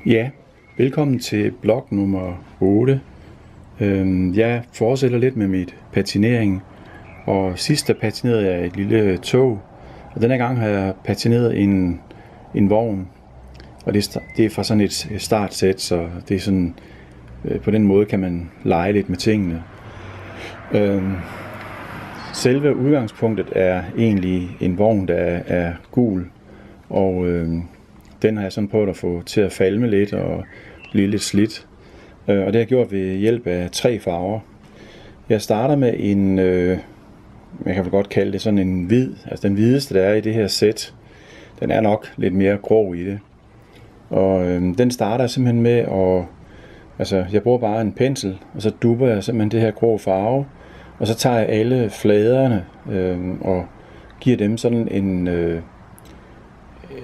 Ja, velkommen til blog nummer 8. Jeg fortsætter lidt med mit patinering, og sidst der patinerede jeg et lille tog, og denne gang har jeg patineret en vogn, og det er fra sådan et startsæt, så det er sådan, på den måde kan man lege lidt med tingene. Selve udgangspunktet er egentlig en vogn, der er gul, og den har jeg sådan prøvet at få til at falme lidt og blive lidt slidt. Og det har jeg gjort ved hjælp af 3 farver. Jeg starter med en, jeg kan vel godt kalde det sådan en hvid, altså den hvideste der er i det her sæt. Den er nok lidt mere grov i det. Og den starter jeg simpelthen med at, altså jeg bruger bare en pensel, og så dupper jeg simpelthen det her grå farve. Og så tager jeg alle fladerne og giver dem sådan en,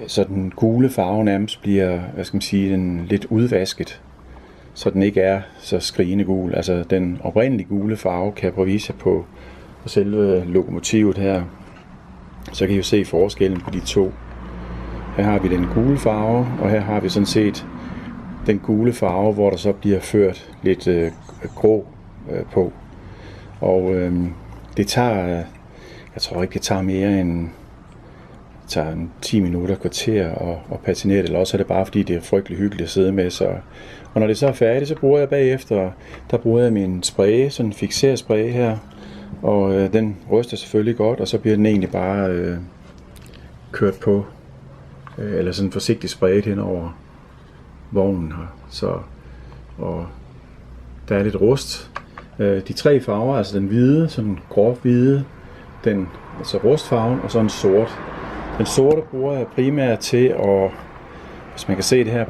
så den gule farve nærmest bliver, hvad skal man sige, den lidt udvasket, så den ikke er så skrigende gul. Altså den oprindelige gule farve kan jeg prøve at vise jer på selve lokomotivet her. Så kan I jo se forskellen på de to. Her har vi den gule farve, og her har vi sådan set den gule farve, hvor der så bliver ført lidt grå på. Og det tager, jeg tror ikke det tager mere end 10 minutter, kvarter og patinere det, eller også er det bare fordi det er frygtelig hyggeligt at sidde med. Så. Og når det så er færdigt, så bruger jeg bagefter, der bruger jeg min spray, sådan en fixerspray her, og den ryster selvfølgelig godt, og så bliver den egentlig bare kørt på, eller sådan forsigtigt sprayet hen over vognen her. Så, og der er lidt rust. De 3 farver, altså den hvide, sådan grov hvide, den altså rustfarven, og så en sort. Den sorte bruger jeg primært til at, hvis man kan se det her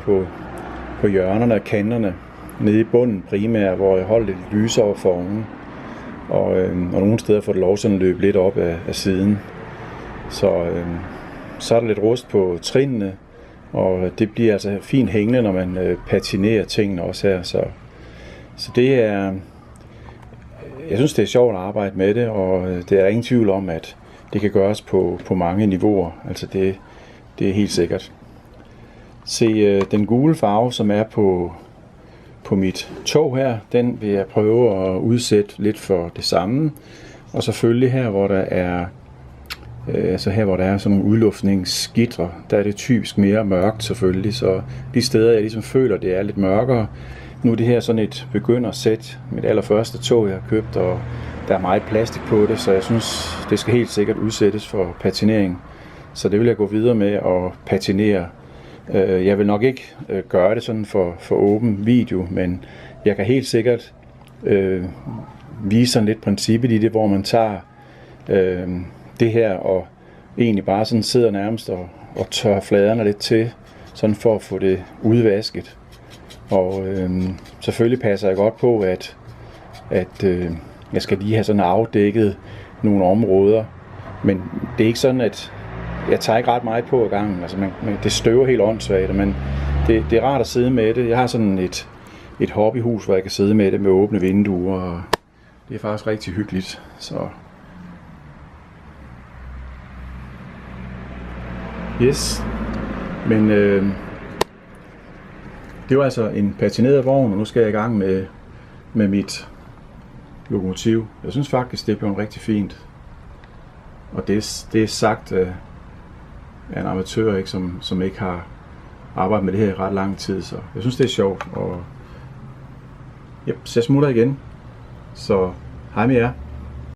på hjørnerne og kanterne, nede i bunden primært, hvor jeg holder lidt lysere for oven. Og nogle steder får det lov sådan at løbe lidt op af siden. Så er der lidt rust på trinene, og det bliver altså fint hængende, når man patinerer tingene også her. Så det er, jeg synes det er sjovt at arbejde med det, og det er ingen tvivl om, at det kan gøres på mange niveauer. Altså det er helt sikkert. Se, den gule farve, som er på mit tog her, den vil jeg prøve at udsætte lidt for det samme. Og selvfølgelig her, hvor der er sådan nogle udluftningsskitre, der er det typisk mere mørkt selvfølgelig. Så de steder, jeg ligesom føler, det er lidt mørkere. Nu er det her sådan et begyndersæt, mit allerførste tog, jeg har købt, og der er meget plastik på det, så jeg synes, det skal helt sikkert udsættes for patinering. Så det vil jeg gå videre med at patinere. Jeg vil nok ikke gøre det sådan for åben video, men jeg kan helt sikkert vise sådan lidt princippet i det, hvor man tager det her og egentlig bare sådan sidder nærmest og tørrer fladerne lidt til, sådan for at få det udvasket. Og selvfølgelig passer jeg godt på, at jeg skal lige have sådan afdækket nogle områder, men det er ikke sådan, at jeg tager ikke ret meget på ad gangen. Altså det støver helt åndssvagt, men det er rart at sidde med det. Jeg har sådan et hobbyhus, hvor jeg kan sidde med det med åbne vinduer, og det er faktisk rigtig hyggeligt. Så yes, men det var altså en patineret vogn, og nu skal jeg i gang med mit lokomotiv. Jeg synes faktisk, det blev rigtig fint. Og det er sagt af en amatør, ikke, som ikke har arbejdet med det her i ret lang tid. Så jeg synes, det er sjovt. Og så jeg smutter igen. Så hej med jer.